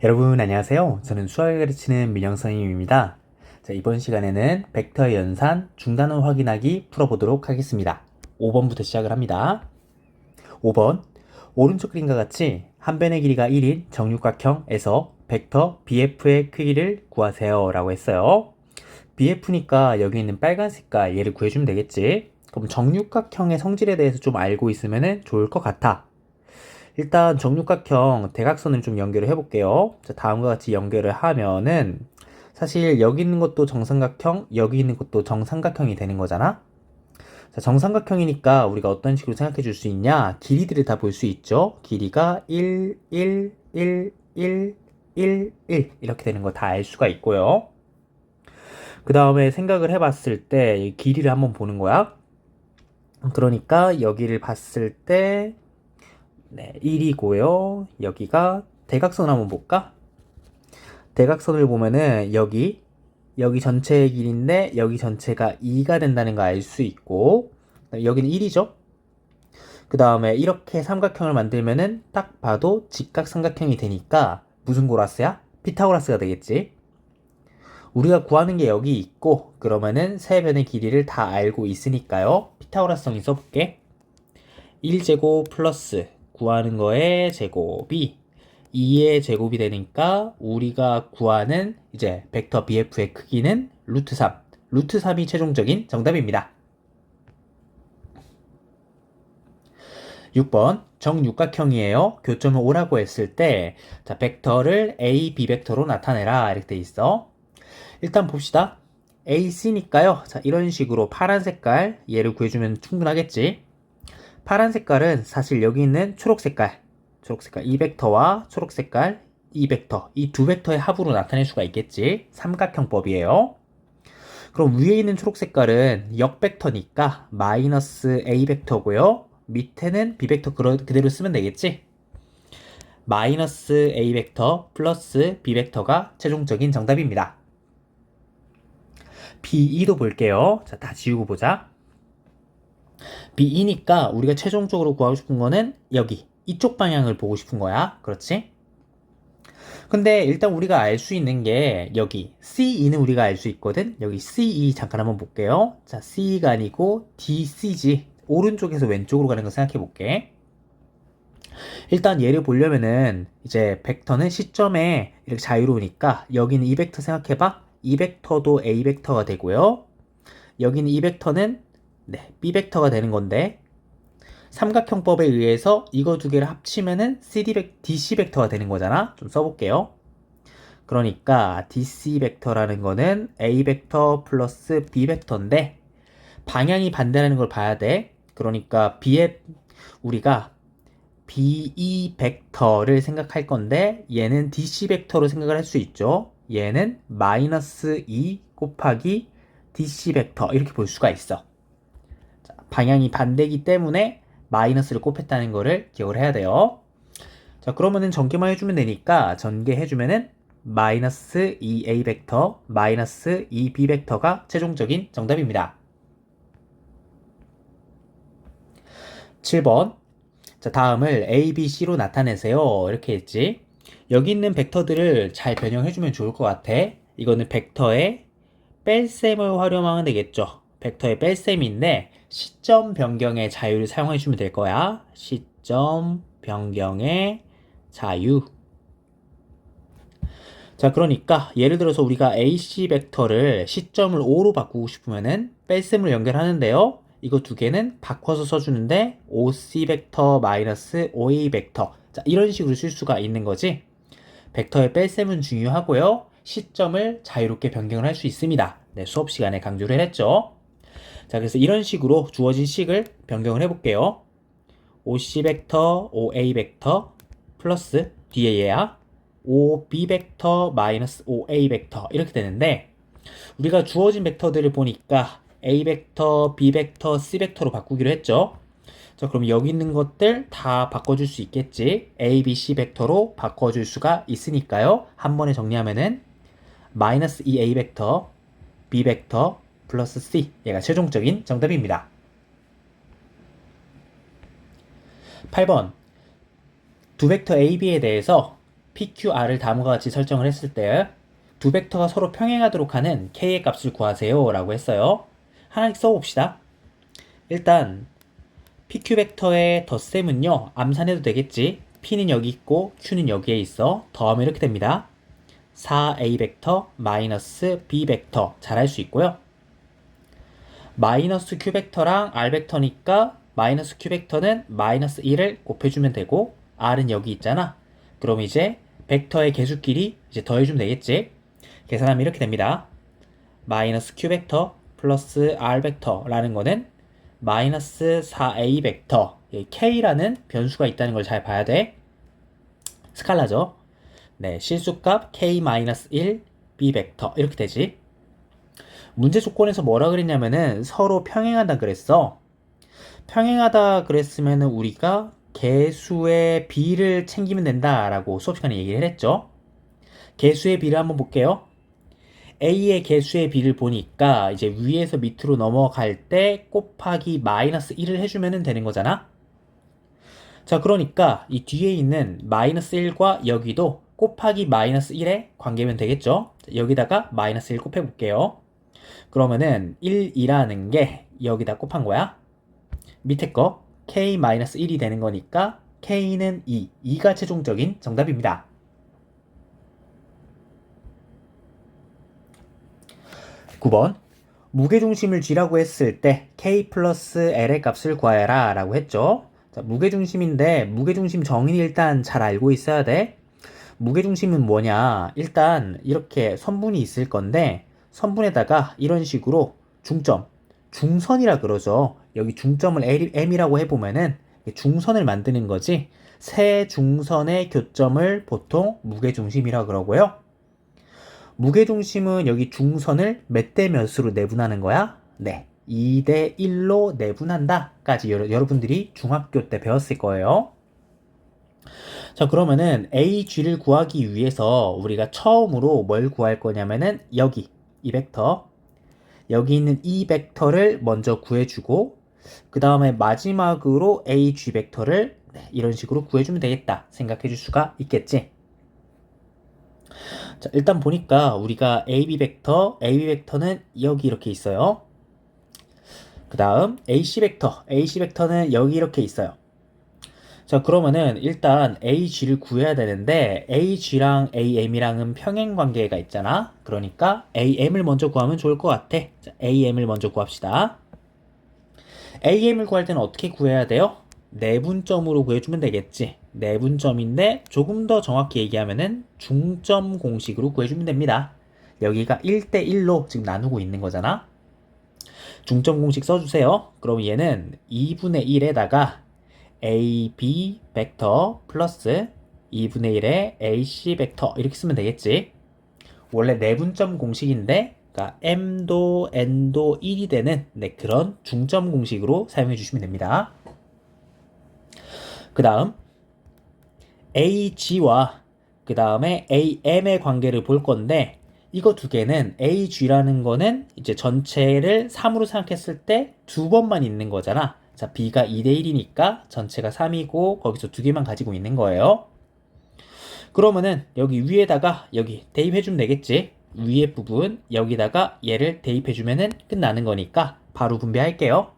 여러분 안녕하세요. 저는 수학을 가르치는 민영 선생님입니다. 자, 이번 시간에는 벡터의 연산, 중단을 확인하기 풀어보도록 하겠습니다. 5번부터 시작을 합니다. 5번 오른쪽 그림과 같이 한 변의 길이가 1인 정육각형에서 벡터 BF의 크기를 구하세요 라고 했어요. BF니까 여기 있는 빨간 색깔 얘를 구해주면 되겠지. 그럼 정육각형의 성질에 대해서 좀 알고 있으면 좋을 것 같아. 일단 정육각형 대각선을 좀 연결을 해볼게요. 자, 다음과 같이 연결을 하면은 사실 여기 있는 것도 정삼각형, 여기 있는 것도 정삼각형이 되는 거잖아. 자, 정삼각형이니까 우리가 어떤 식으로 생각해 줄 수 있냐? 길이들을 다 볼 수 있죠. 길이가 1, 1, 1, 1, 1, 1 이렇게 되는 거 다 알 수가 있고요. 그 다음에 생각을 해봤을 때 길이를 한번 보는 거야. 그러니까 여기를 봤을 때 1이고요. 여기가 대각선 한번 볼까? 대각선을 보면은 여기 전체의 길이인데 여기 전체가 2가 된다는 거 알 수 있고 여기는 1이죠. 그 다음에 이렇게 삼각형을 만들면은 딱 봐도 직각삼각형이 되니까 무슨 고라스야? 피타고라스가 되겠지. 우리가 구하는 게 여기 있고 그러면은 세 변의 길이를 다 알고 있으니까요. 피타고라스 정리 써볼게. 1제곱 플러스 구하는 거의 제곱이 2의 제곱이 되니까 우리가 구하는 이제 벡터 BF의 크기는 루트 3. 루트 3이 최종적인 정답입니다. 6번 정육각형이에요. 교점을 O라고 했을 때 자, 벡터를 A, B 벡터로 나타내라 이렇게 돼 있어. 일단 봅시다. AC니까요. 자, 이런 식으로 파란 색깔 얘를 구해주면 충분하겠지. 파란 색깔은 사실 여기 있는 초록 색깔 이 벡터와 초록 색깔 이 벡터 이 두 벡터의 합으로 나타낼 수가 있겠지. 삼각형법이에요. 그럼 위에 있는 초록 색깔은 역벡터니까 마이너스 A 벡터고요. 밑에는 B 벡터 그대로 쓰면 되겠지. 마이너스 A 벡터 플러스 B 벡터가 최종적인 정답입니다. B2도 볼게요. 자, 다 지우고 보자. B2니까 우리가 최종적으로 구하고 싶은 거는 여기 이쪽 방향을 보고 싶은 거야. 그렇지? 근데 일단 우리가 알 수 있는 게 여기 C2는 우리가 알 수 있거든. 여기 C2 잠깐 한번 볼게요. 자, C가 아니고 DC지. 오른쪽에서 왼쪽으로 가는 거 생각해 볼게. 일단 얘를 보려면은 이제 벡터는 시점에 이렇게 자유로우니까 여기는 이 벡터 생각해 봐. 이 벡터도 A 벡터가 되고요. 여기는 이 벡터는 B 벡터가 되는 건데 삼각형법에 의해서 이거 두 개를 합치면은 DC 벡터가 되는 거잖아. 좀 써볼게요. 그러니까 DC 벡터라는 거는 A 벡터 플러스 B 벡터인데 방향이 반대라는 걸 봐야 돼. 그러니까 우리가 BE 벡터를 생각할 건데 얘는 DC 벡터로 생각을 할 수 있죠. 얘는 마이너스 2 곱하기 DC 벡터 이렇게 볼 수가 있어. 자, 방향이 반대이기 때문에 마이너스를 곱했다는 거를 기억을 해야 돼요. 자, 그러면은 전개만 해주면 되니까 전개해주면은 마이너스 2a 벡터, 마이너스 2b 벡터가 최종적인 정답입니다. 7번. 자, 다음을 a, b, c로 나타내세요. 이렇게 했지. 여기 있는 벡터들을 잘 변형해주면 좋을 것 같아. 이거는 벡터의 뺄셈을 활용하면 되겠죠. 벡터의 뺄셈인데 시점 변경의 자유를 사용해주면 될 거야. 시점 변경의 자유. 자, 그러니까 예를 들어서 우리가 AC 벡터를 시점을 O로 바꾸고 싶으면은 뺄셈을 연결하는데요. 이거 두 개는 바꿔서 써주는데 OC 벡터 마이너스 OA 벡터. 자, 이런 식으로 쓸 수가 있는 거지. 벡터의 뺄셈은 중요하고요. 시점을 자유롭게 변경을 할 수 있습니다. 네, 수업 시간에 강조를 했죠. 자, 그래서 이런 식으로 주어진 식을 변경을 해볼게요. OC 벡터, OA 벡터 플러스 뒤에 얘야 OB 벡터 마이너스 OA 벡터 이렇게 되는데 우리가 주어진 벡터들을 보니까 A 벡터, B 벡터, C 벡터로 바꾸기로 했죠. 자, 그럼 여기 있는 것들 다 바꿔줄 수 있겠지. A, B, C 벡터로 바꿔줄 수가 있으니까요. 한 번에 정리하면은 마이너스 2A 벡터, B 벡터, 플러스 C 얘가 최종적인 정답입니다. 8번 두 벡터 A, B에 대해서 PQR을 다음과 같이 설정을 했을 때 두 벡터가 서로 평행하도록 하는 K의 값을 구하세요 라고 했어요. 하나씩 써봅시다. 일단 PQ 벡터의 덧셈은요, 암산해도 되겠지. P는 여기 있고 Q는 여기에 있어. 더하면 이렇게 됩니다. 4A 벡터 마이너스 B 벡터 잘 할 수 있고요. 마이너스 Q 벡터랑 R 벡터니까 마이너스 Q 벡터는 마이너스 1을 곱해주면 되고 R은 여기 있잖아. 그럼 이제 벡터의 개수끼리 이제 더해주면 되겠지. 계산하면 이렇게 됩니다. 마이너스 Q 벡터 플러스 R 벡터라는 거는 마이너스 4A 벡터 K라는 변수가 있다는 걸 잘 봐야 돼. 스칼라죠. 네, 실수값 K-1 B 벡터 이렇게 되지. 문제 조건에서 뭐라 그랬냐면은 서로 평행하다 그랬어. 평행하다 그랬으면은 우리가 개수의 비를 챙기면 된다라고 수업 시간에 얘기를 했죠. 개수의 비를 한번 볼게요. A의 개수의 비를 보니까 이제 위에서 밑으로 넘어갈 때 곱하기 마이너스 1을 해주면 되는 거잖아. 자, 그러니까 이 뒤에 있는 마이너스 1과 여기도 곱하기 마이너스 1의 관계면 되겠죠. 여기다가 마이너스 1 곱해볼게요. 그러면은 1이라는 게 여기다 곱한 거야. 밑에 거 K-1이 되는 거니까 K는 2, 2가 최종적인 정답입니다. 9번 무게중심을 쥐라고 했을 때 K 플러스 L의 값을 구하여라 라고 했죠. 자, 무게중심인데 무게중심 정의는 일단 잘 알고 있어야 돼. 무게중심은 뭐냐, 일단 이렇게 선분이 있을 건데 선분에다가 이런 식으로 중점, 중선이라 그러죠. 여기 중점을 M이라고 해보면은 중선을 만드는 거지. 세 중선의 교점을 보통 무게중심이라 그러고요. 무게중심은 여기 중선을 몇 대 몇으로 내분하는 거야? 네, 2대 1로 내분한다 까지 여러분들이 중학교 때 배웠을 거예요. 자, 그러면은 AG를 구하기 위해서 우리가 처음으로 뭘 구할 거냐면은 여기 이 벡터, 여기 있는 이 벡터를 먼저 구해주고 그 다음에 마지막으로 AG 벡터를 이런 식으로 구해주면 되겠다 생각해 줄 수가 있겠지. 자, 일단 보니까 우리가 AB 벡터는 여기 이렇게 있어요. 그 다음 AC 벡터는 여기 이렇게 있어요. 자, 그러면은 일단 AG를 구해야 되는데 AG랑 AM이랑은 평행 관계가 있잖아. 그러니까 AM을 먼저 구하면 좋을 것 같아. 자, AM을 먼저 구합시다. AM을 구할 때는 어떻게 구해야 돼요? 내분점으로 구해주면 되겠지. 내분점인데 조금 더 정확히 얘기하면은 중점 공식으로 구해주면 됩니다. 여기가 1대1로 지금 나누고 있는 거잖아. 중점 공식 써주세요. 그럼 얘는 2분의 1에다가 AB 벡터 플러스 2분의 1의 AC 벡터 이렇게 쓰면 되겠지. 원래 내분점 공식인데 그러니까 M도 N도 1이 되는 그런 중점 공식으로 사용해 주시면 됩니다. 그 다음 AG와 그 다음에 AM의 관계를 볼 건데 이거 두 개는 AG라는 거는 이제 전체를 3으로 생각했을 때 두 번만 있는 거잖아. 자, B가 2대1이니까 전체가 3이고 거기서 두 개만 가지고 있는 거예요. 그러면은 여기 위에다가 여기 대입해주면 되겠지. 위에 부분 여기다가 얘를 대입해주면은 끝나는 거니까 바로 분배할게요.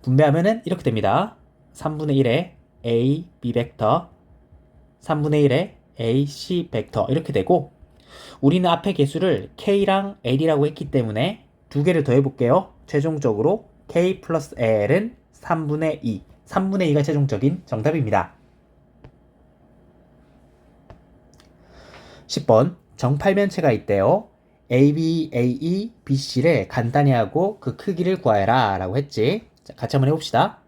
분배하면은 이렇게 됩니다. 3분의 1의 A, B 벡터 3분의 1의 A, C 벡터 이렇게 되고 우리는 앞에 개수를 K랑 L이라고 했기 때문에 두 개를 더해 볼게요. 최종적으로 K 플러스 L은 3분의 2 3분의 2가 최종적인 정답입니다. 10번 정팔면체가 있대요. AB, AE, BC를 간단히 하고 그 크기를 구하여라 라고 했지. 자, 같이 한번 해봅시다.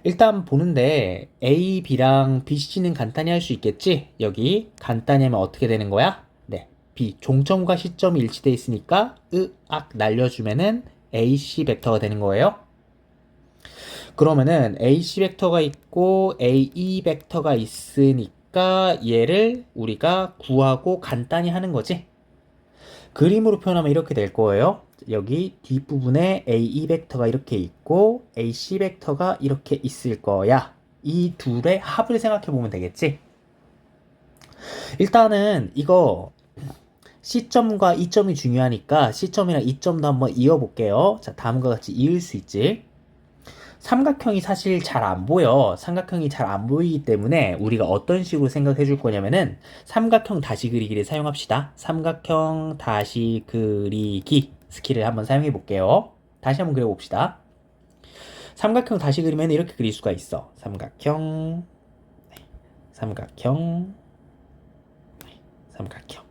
일단 보는데 A, B랑 BC는 간단히 할 수 있겠지? 여기 간단히 하면 어떻게 되는 거야? 네, B 종점과 시점이 일치돼 있으니까 으악 날려주면은 AC 벡터가 되는 거예요. 그러면은 AC 벡터가 있고 AE 벡터가 있으니까 얘를 우리가 구하고 간단히 하는 거지. 그림으로 표현하면 이렇게 될 거예요. 여기 뒷부분에 AE 벡터가 이렇게 있고 AC 벡터가 이렇게 있을 거야. 이 둘의 합을 생각해 보면 되겠지. 일단은 이거 C점과 E점이 중요하니까 C점이랑 E점도 한번 이어볼게요. 자, 다음과 같이 이을 수 있지. 삼각형이 사실 잘 안 보여. 삼각형이 잘 안 보이기 때문에 우리가 어떤 식으로 생각해 줄 거냐면은 삼각형 다시 그리기를 사용합시다. 삼각형 다시 그리기 스킬을 한번 사용해 볼게요. 다시 한번 그려봅시다. 삼각형 다시 그리면 이렇게 그릴 수가 있어. 삼각형, 삼각형, 삼각형.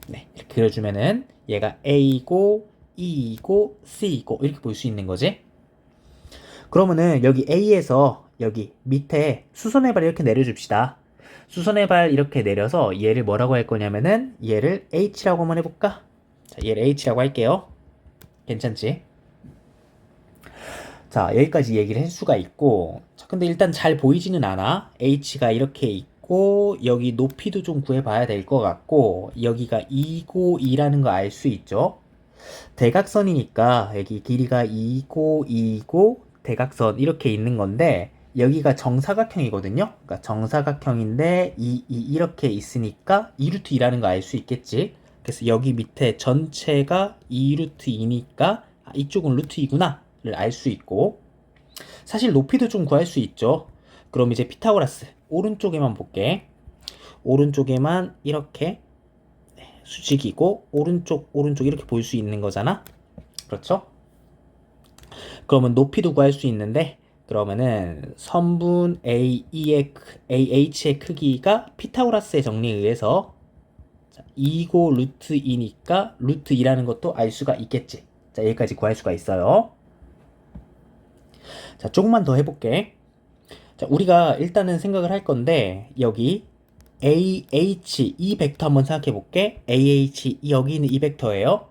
네, 이렇게 그려주면은 얘가 A고, E고, C고 이렇게 볼 수 있는 거지. 그러면은 여기 A에서 여기 밑에 수선의 발 이렇게 내려줍시다. 수선의 발 이렇게 내려서 얘를 뭐라고 할 거냐면은 얘를 H라고 한번 해볼까? 자, 얘를 H라고 할게요. 괜찮지? 자, 여기까지 얘기를 할 수가 있고, 자, 근데 일단 잘 보이지는 않아. H가 이렇게 있고, 여기 높이도 좀 구해봐야 될 것 같고, 여기가 2고 2라는 거 알 수 있죠? 대각선이니까 여기 길이가 2고 2고 대각선 이렇게 있는 건데, 여기가 정사각형이거든요? 그러니까 정사각형인데, 이렇게 있으니까 2루트 2라는 거 알 수 있겠지? 그래서 여기 밑에 전체가 2루트 2니까, 이쪽은 루트 2구나. 를 알 수 있고 사실 높이도 좀 구할 수 있죠. 그럼 이제 피타고라스 오른쪽에만 볼게. 오른쪽에만 이렇게 수직이고 오른쪽 이렇게 볼 수 있는 거잖아. 그렇죠? 그러면 높이도 구할 수 있는데 그러면은 선분 AH의 크기가 피타고라스의 정리에 의해서 2고 루트 2니까 루트 2라는 것도 알 수가 있겠지. 자, 여기까지 구할 수가 있어요. 자, 조금만 더 해볼게. 자, 우리가 일단은 생각을 할 건데, 여기 AH, 이 벡터 한번 생각해 볼게. AH, 여기 있는 이 벡터예요.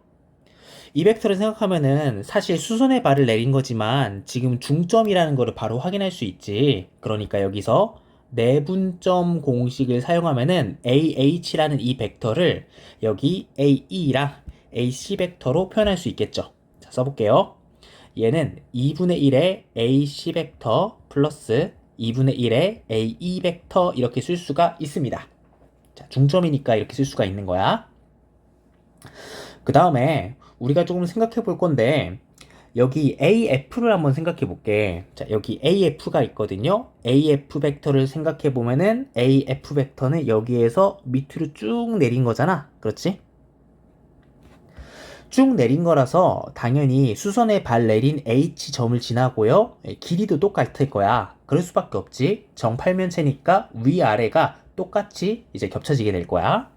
이 벡터를 생각하면은 사실 수선의 발을 내린 거지만 지금 중점이라는 거를 바로 확인할 수 있지. 그러니까 여기서 내분점 공식을 사용하면은 AH라는 이 벡터를 여기 AE랑 AC 벡터로 표현할 수 있겠죠. 자, 써볼게요. 얘는 2분의 1의 AC 벡터 플러스 2분의 1의 AE 벡터 이렇게 쓸 수가 있습니다. 자, 중점이니까 이렇게 쓸 수가 있는 거야. 그 다음에 우리가 조금 생각해 볼 건데 여기 AF를 한번 생각해 볼게. 자, 여기 AF가 있거든요. AF 벡터를 생각해 보면은 AF 벡터는 여기에서 밑으로 쭉 내린 거잖아. 그렇지? 쭉 내린 거라서 당연히 수선에 발 내린 H점을 지나고요. 길이도 똑같을 거야. 그럴 수밖에 없지. 정팔면체니까 위아래가 똑같이 이제 겹쳐지게 될 거야.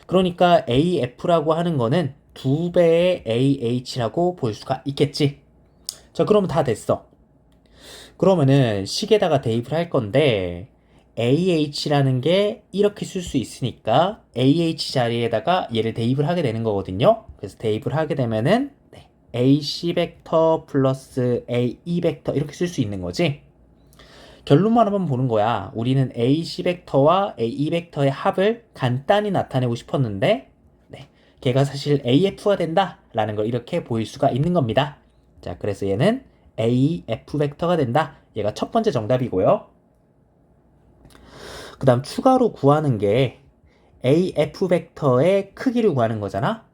그러니까 AF라고 하는 거는 2배의 AH라고 볼 수가 있겠지. 자, 그러면 다 됐어. 그러면은 식에다가 대입을 할 건데 AH라는 게 이렇게 쓸 수 있으니까 AH 자리에다가 얘를 대입을 하게 되는 거거든요. 그래서 대입을 하게 되면은 AC 벡터 플러스 AE 벡터 이렇게 쓸 수 있는 거지. 결론만 한번 보는 거야. 우리는 AC 벡터와 AE 벡터의 합을 간단히 나타내고 싶었는데 걔가 사실 AF가 된다라는 걸 이렇게 보일 수가 있는 겁니다. 자, 그래서 얘는 AF 벡터가 된다. 얘가 첫 번째 정답이고요. 그 다음 추가로 구하는 게 AF 벡터의 크기를 구하는 거잖아.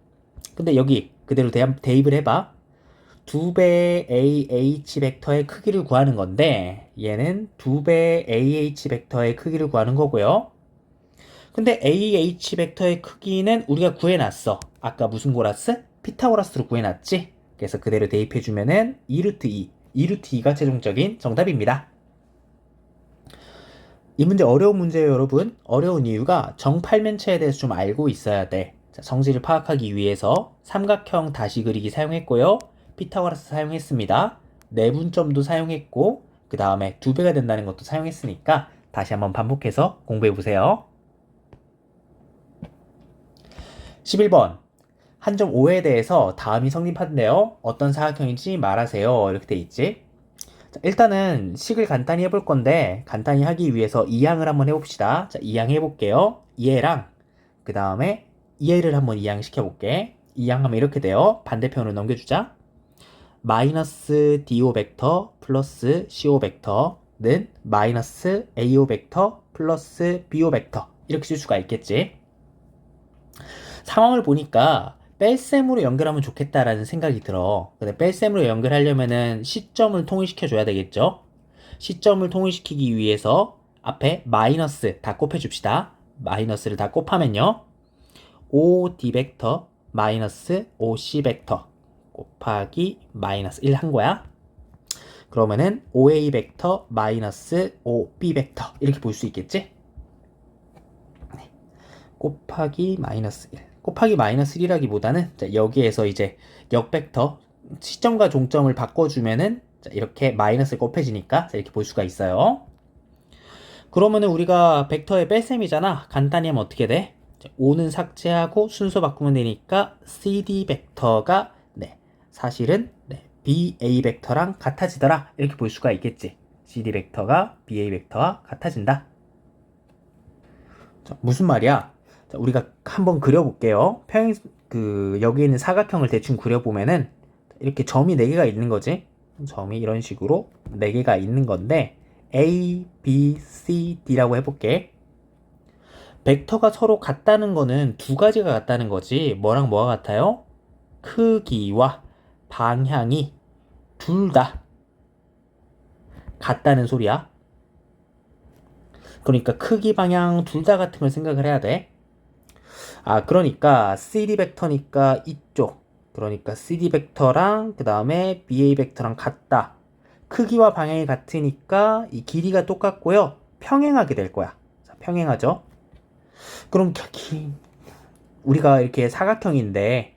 근데 여기 그대로 대입을 해봐. 2배의 AH 벡터의 크기를 구하는 건데 얘는 2배의 AH 벡터의 크기를 구하는 거고요. 근데 AH 벡터의 크기는 우리가 구해놨어. 아까 무슨 고라스? 피타고라스로 구해놨지? 그래서 그대로 대입해주면은 2루트 2. 2루트 2가 최종적인 정답입니다. 이 문제 어려운 문제예요, 여러분. 어려운 이유가 정팔면체에 대해서 좀 알고 있어야 돼. 자, 성질을 파악하기 위해서 삼각형 다시 그리기 사용했고요. 피타고라스 사용했습니다. 내분점도 사용했고 그 다음에 2배가 된다는 것도 사용했으니까 다시 한번 반복해서 공부해보세요. 11번 한 점 5에 대해서 다음이 성립한대요. 어떤 사각형인지 말하세요. 이렇게 돼 있지. 자, 일단은 식을 간단히 해볼 건데 간단히 하기 위해서 이항을 한번 해봅시다. 자, 이항 해볼게요. 얘랑 그 다음에 얘를 한번 이항 시켜볼게. 이항하면 이렇게 돼요. 반대편으로 넘겨주자. 마이너스 DO 벡터 플러스 CO 벡터는 마이너스 AO 벡터 플러스 BO 벡터 이렇게 쓸 수가 있겠지. 상황을 보니까 뺄셈으로 연결하면 좋겠다라는 생각이 들어. 근데 뺄셈으로 연결하려면은 시점을 통일시켜 줘야 되겠죠. 시점을 통일시키기 위해서 앞에 마이너스 다 곱해 줍시다. 마이너스를 다 곱하면요 5D 벡터 마이너스 5C 벡터 곱하기 마이너스 1 한 거야. 그러면은 5A 벡터 마이너스 5B 벡터 이렇게 볼 수 있겠지? 네. 곱하기 마이너스 1 곱하기 마이너스 1이라기보다는 여기에서 이제 역벡터 시점과 종점을 바꿔주면은 이렇게 마이너스 곱해지니까 이렇게 볼 수가 있어요. 그러면은 우리가 벡터의 뺄셈이잖아. 간단히 하면 어떻게 돼? 5는 삭제하고 순서 바꾸면 되니까 CD 벡터가 사실은 BA 벡터랑 같아지더라. 이렇게 볼 수가 있겠지. CD 벡터가 BA 벡터와 같아진다. 자, 무슨 말이야? 자, 우리가 한번 그려볼게요. 여기 있는 사각형을 대충 그려보면은 이렇게 점이 4개가 있는 거지. 점이 이런 식으로 4개가 있는 건데 A, B, C, D라고 해볼게. 벡터가 서로 같다는 거는 두 가지가 같다는 거지. 뭐랑 뭐가 같아요? 크기와 방향이 둘 다 같다는 소리야. 그러니까 크기, 방향 둘 다 같은 걸 생각을 해야 돼. 그러니까 CD 벡터니까 이쪽. 그러니까 CD 벡터랑 그 다음에 BA 벡터랑 같다. 크기와 방향이 같으니까 이 길이가 똑같고요. 평행하게 될 거야. 자, 평행하죠. 그럼 우리가 이렇게 사각형인데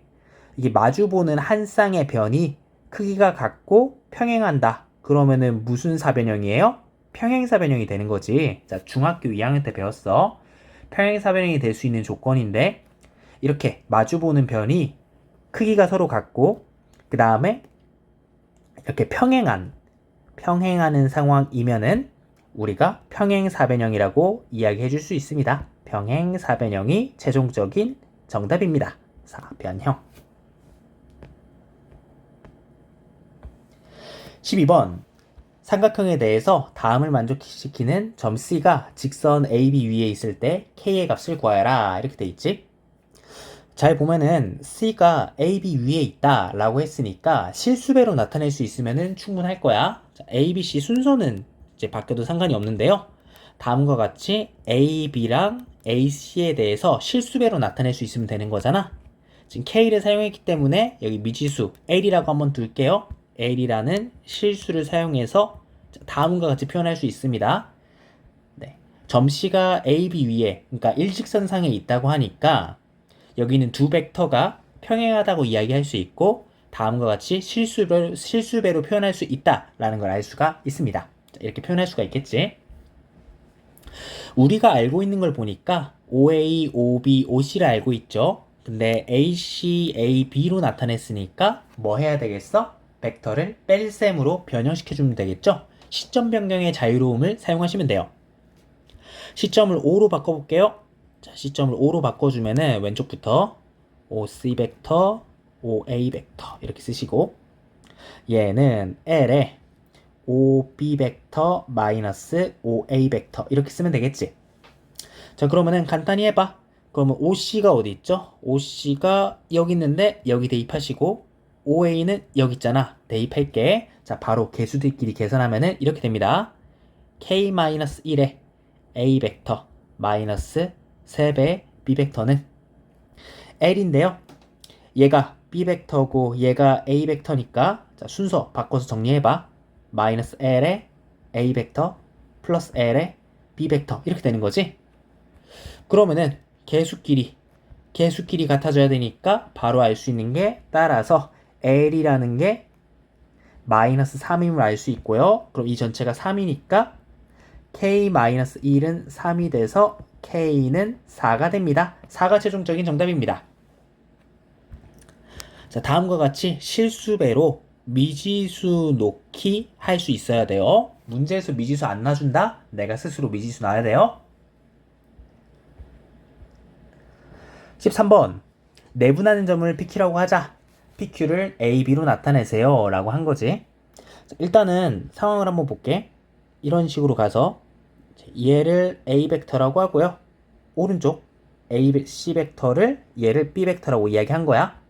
이게 마주보는 한 쌍의 변이 크기가 같고 평행한다. 그러면은 무슨 사변형이에요? 평행사변형이 되는 거지. 자, 중학교 2학년 때 배웠어. 평행사변형이 될 수 있는 조건인데 이렇게 마주보는 변이 크기가 서로 같고 그 다음에 이렇게 평행하는 상황이면은 우리가 평행사변형이라고 이야기해 줄 수 있습니다. 평행사변형이 최종적인 정답입니다. 사변형. 12번 삼각형에 대해서 다음을 만족시키는 점 C가 직선 AB 위에 있을 때 K의 값을 구하여라 이렇게 돼 있지. 잘 보면은 C가 AB 위에 있다 라고 했으니까 실수배로 나타낼 수 있으면 충분할 거야. 자, A, B, C 순서는 이제 바뀌어도 상관이 없는데요. 다음과 같이 A, B랑 A, C에 대해서 실수배로 나타낼 수 있으면 되는 거잖아. 지금 K를 사용했기 때문에 여기 미지수 L이라고 한번 둘게요. L이라는 실수를 사용해서 다음과 같이 표현할 수 있습니다. 네. 점 C가 A, B 위에 그러니까 일직선상에 있다고 하니까 여기는 두 벡터가 평행하다고 이야기할 수 있고 다음과 같이 실수배로 표현할 수 있다라는 걸 알 수가 있습니다. 이렇게 표현할 수가 있겠지. 우리가 알고 있는 걸 보니까 OA, OB, OC를 알고 있죠. 근데 AC, AB로 나타냈으니까 뭐 해야 되겠어? 벡터를 뺄셈으로 변형시켜주면 되겠죠. 시점 변경의 자유로움을 사용하시면 돼요. 시점을 5로 바꿔볼게요. 자, 시점을 5로 바꿔주면은 왼쪽부터 OC 벡터, OA 벡터 이렇게 쓰시고 얘는 L에 OB 벡터 마이너스 OA 벡터 이렇게 쓰면 되겠지. 자, 그러면은 간단히 해봐. 그러면 OC가 어디 있죠? OC가 여기 있는데 여기 대입하시고 OA는 여기 있잖아. 대입할게. 자, 바로 개수들끼리 계산하면은 이렇게 됩니다. K-1에 A 벡터 마이너스 3배 B 벡터는 L인데요. 얘가 B 벡터고 얘가 A 벡터니까 자, 순서 바꿔서 정리해봐. 마이너스 L에 A 벡터 플러스 L에 B 벡터 이렇게 되는 거지. 그러면은 개수끼리 같아져야 되니까 바로 알 수 있는 게 따라서 L이라는 게 마이너스 3임을 알 수 있고요. 그럼 이 전체가 3이니까 K-1은 3이 돼서 K는 4가 됩니다. 4가 최종적인 정답입니다. 자, 다음과 같이 실수배로 미지수 놓기 할 수 있어야 돼요. 문제에서 미지수 안 놔준다? 내가 스스로 미지수 놔야 돼요. 13번 내분하는 점을 PQ라고 하자. PQ를 A, B로 나타내세요 라고 한 거지. 자, 일단은 상황을 한번 볼게. 이런 식으로 가서 얘를 A 벡터라고 하고요. 오른쪽 C 벡터를 얘를 B 벡터라고 이야기한 거야.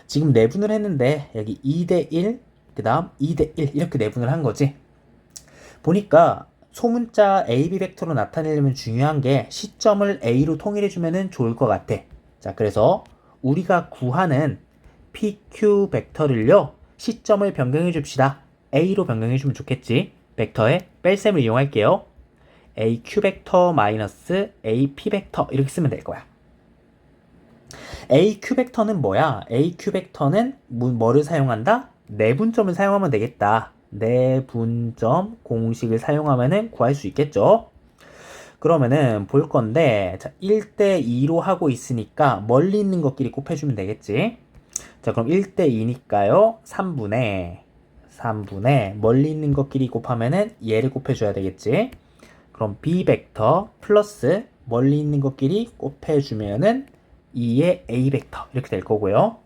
지금 내분을 했는데 여기 2대 1, 그 다음 2대 1 이렇게 내분을 한 거지. 보니까 소문자 AB 벡터로 나타내려면 중요한 게 시점을 A로 통일해주면 좋을 것 같아. 자, 그래서 우리가 구하는 PQ 벡터를요, 시점을 변경해 줍시다. A로 변경해 주면 좋겠지. 벡터의 뺄셈을 이용할게요. AQ 벡터 마이너스 AP 벡터 이렇게 쓰면 될 거야. AQ 벡터는 뭐야? AQ 벡터는 뭐를 사용한다? 내분점을 사용하면 되겠다. 내분점 공식을 사용하면 구할 수 있겠죠? 그러면은 볼 건데, 자, 1대 2로 하고 있으니까 멀리 있는 것끼리 곱해주면 되겠지? 자, 그럼 1대 2니까요. 3분의 멀리 있는 것끼리 곱하면은 얘를 곱해줘야 되겠지? 그럼 B 벡터 플러스 멀리 있는 것끼리 곱해주면은 2의 A 벡터 이렇게 될 거고요.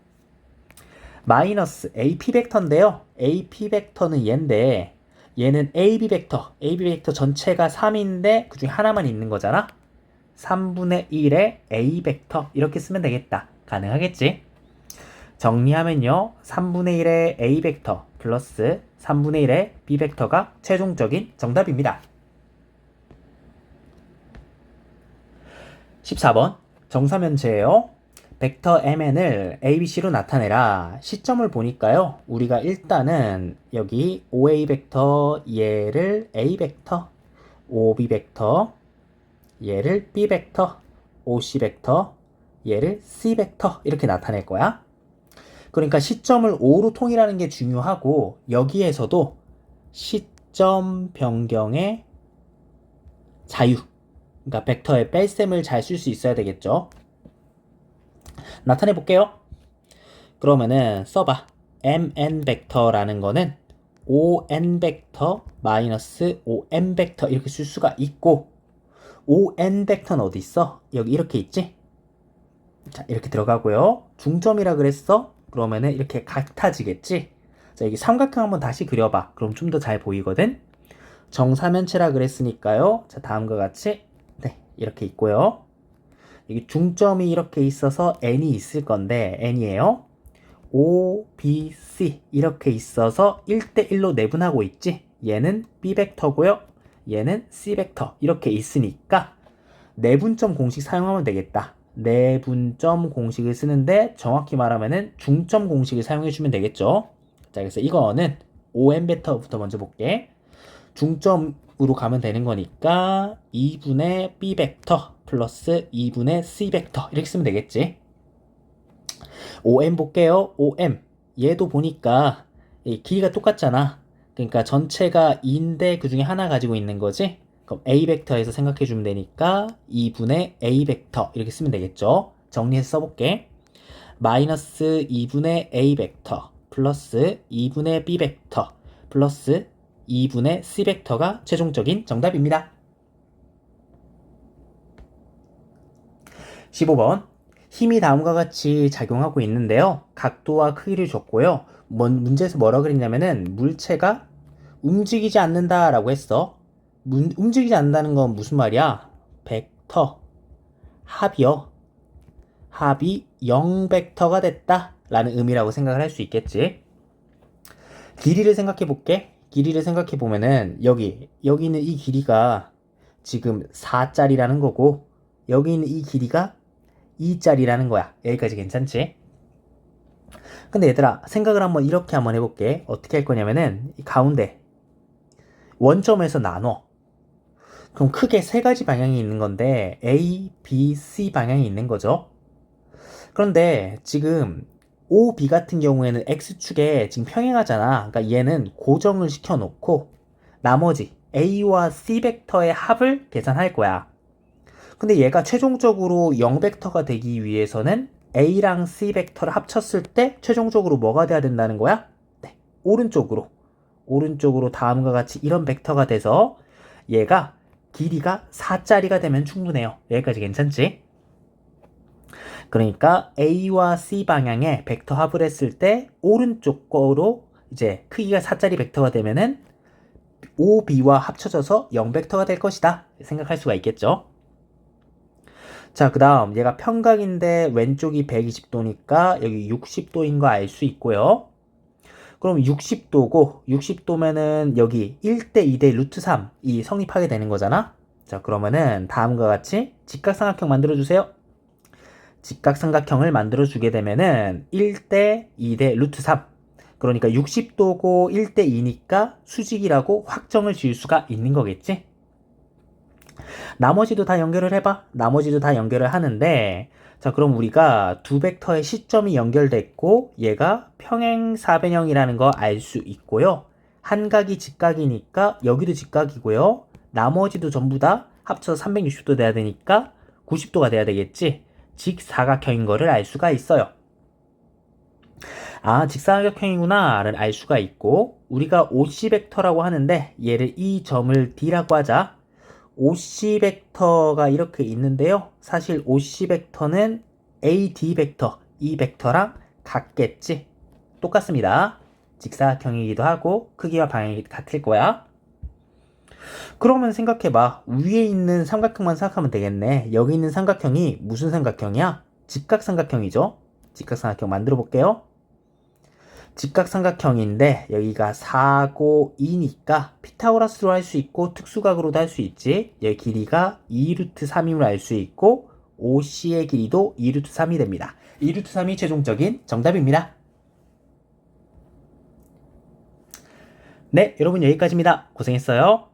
마이너스 AP 벡터인데요. AP 벡터는 얘인데 얘는 AB 벡터 전체가 3인데 그 중에 하나만 있는 거잖아. 3분의 1의 A 벡터 이렇게 쓰면 되겠다. 가능하겠지? 정리하면요. 3분의 1의 A 벡터 플러스 3분의 1의 B 벡터가 최종적인 정답입니다. 14번 정사면체예요. 벡터 mn을 abc로 나타내라. 시점을 보니까요. 우리가 일단은 여기 OA 벡터 얘를 A 벡터, OB 벡터 얘를 B 벡터, OC 벡터 얘를 C 벡터 이렇게 나타낼 거야. 그러니까 시점을 O로 통일하는 게 중요하고 여기에서도 시점 변경의 자유, 그러니까 벡터의 뺄셈을 잘 쓸 수 있어야 되겠죠. 나타내 볼게요. 그러면은 써봐. mn 벡터라는 거는 on 벡터 마이너스 on 벡터 이렇게 쓸 수가 있고 on 벡터는 어디 있어? 여기 이렇게 있지? 자, 이렇게 들어가고요. 중점이라 그랬어? 그러면은 이렇게 같아지겠지? 자, 여기 삼각형 한번 다시 그려봐. 그럼 좀 더 잘 보이거든? 정사면체라 그랬으니까요. 자, 다음과 같이 네, 이렇게 있고요. 여기 중점이 이렇게 있어서 n이 있을 건데 n이에요. O, B, C 이렇게 있어서 1대1로 내분하고 있지. 얘는 B 벡터고요. 얘는 C 벡터 이렇게 있으니까 내분점 공식 사용하면 되겠다. 내분점 공식을 쓰는데 정확히 말하면은 중점 공식을 사용해 주면 되겠죠. 자, 그래서 이거는 OM 벡터부터 먼저 볼게. 중점으로 가면 되는 거니까 2분의 B 벡터 플러스 2분의 C 벡터 이렇게 쓰면 되겠지. OM 볼게요. OM 얘도 보니까 길이가 똑같잖아. 그러니까 전체가 2인데 그 중에 하나 가지고 있는 거지. 그럼 A 벡터에서 생각해 주면 되니까 2분의 A 벡터 이렇게 쓰면 되겠죠. 정리해서 써볼게. 마이너스 2분의 A 벡터 플러스 2분의 B 벡터 플러스 2분의 C 벡터가 최종적인 정답입니다. 15번 힘이 다음과 같이 작용하고 있는데요. 각도와 크기를 줬고요. 문제에서 뭐라 그랬냐면은 물체가 움직이지 않는다라고 했어. 움직이지 않는다는 건 무슨 말이야? 벡터 합이요. 합이 0벡터가 됐다 라는 의미라고 생각을 할 수 있겠지. 길이를 생각해 볼게. 길이를 생각해 보면은 여기 있는 이 길이가 지금 4짜리라는 거고 여기 있는 이 길이가 2짜리라는 거야. 여기까지 괜찮지? 근데 얘들아 생각을 이렇게 한번 해볼게. 어떻게 할 거냐면은 이 가운데 원점에서 나눠. 그럼 크게 세 가지 방향이 있는 건데 A, B, C 방향이 있는 거죠. 그런데 지금 O, B 같은 경우에는 X축에 지금 평행하잖아. 그러니까 얘는 고정을 시켜놓고 나머지 A와 C 벡터의 합을 계산할 거야. 근데 얘가 최종적으로 0벡터가 되기 위해서는 A랑 C 벡터를 합쳤을 때 최종적으로 뭐가 돼야 된다는 거야? 네, 오른쪽으로 다음과 같이 이런 벡터가 돼서 얘가 길이가 4짜리가 되면 충분해요. 여기까지 괜찮지? 그러니까 A와 C 방향에 벡터 합을 했을 때 오른쪽 거로 이제 크기가 4짜리 벡터가 되면은 OB와 합쳐져서 0벡터가 될 것이다 생각할 수가 있겠죠. 자, 그 다음 얘가 평각인데 왼쪽이 120도니까 여기 60도인 거 알 수 있고요. 그럼 60도고 60도면은 여기 1대 2대 루트 3이 성립하게 되는 거잖아. 자, 그러면은 다음과 같이 직각삼각형 만들어주세요. 직각삼각형을 만들어주게 되면은 1대 2대 루트 3. 그러니까 60도고 1대 2니까 수직이라고 확정을 지을 수가 있는 거겠지. 나머지도 다 연결을 해봐. 나머지도 다 연결을 하는데, 자, 그럼 우리가 두 벡터의 시점이 연결됐고 얘가 평행사변형이라는 거 알 수 있고요. 한 각이 직각이니까 여기도 직각이고요. 나머지도 전부 다 합쳐서 360도 돼야 되니까 90도가 돼야 되겠지. 직사각형인 거를 알 수가 있어요. 아, 직사각형이구나를 알 수가 있고, 우리가 OC 벡터라고 하는데 얘를 이 점을 D라고 하자. OC 벡터가 이렇게 있는데요. 사실 OC 벡터는 AD 벡터, 이 벡터랑 같겠지. 똑같습니다. 직사각형이기도 하고 크기와 방향이 같을 거야. 그러면 생각해봐. 위에 있는 삼각형만 생각하면 되겠네. 여기 있는 삼각형이 무슨 삼각형이야? 직각삼각형이죠. 직각삼각형 만들어 볼게요. 직각삼각형인데 여기가 4고 2니까 피타고라스로 할 수 있고 특수각으로도 할 수 있지. 여기 길이가 2루트 3임을 알 수 있고 OC의 길이도 2루트 3이 됩니다. 2루트 3이 최종적인 정답입니다. 네, 여러분 여기까지입니다. 고생했어요.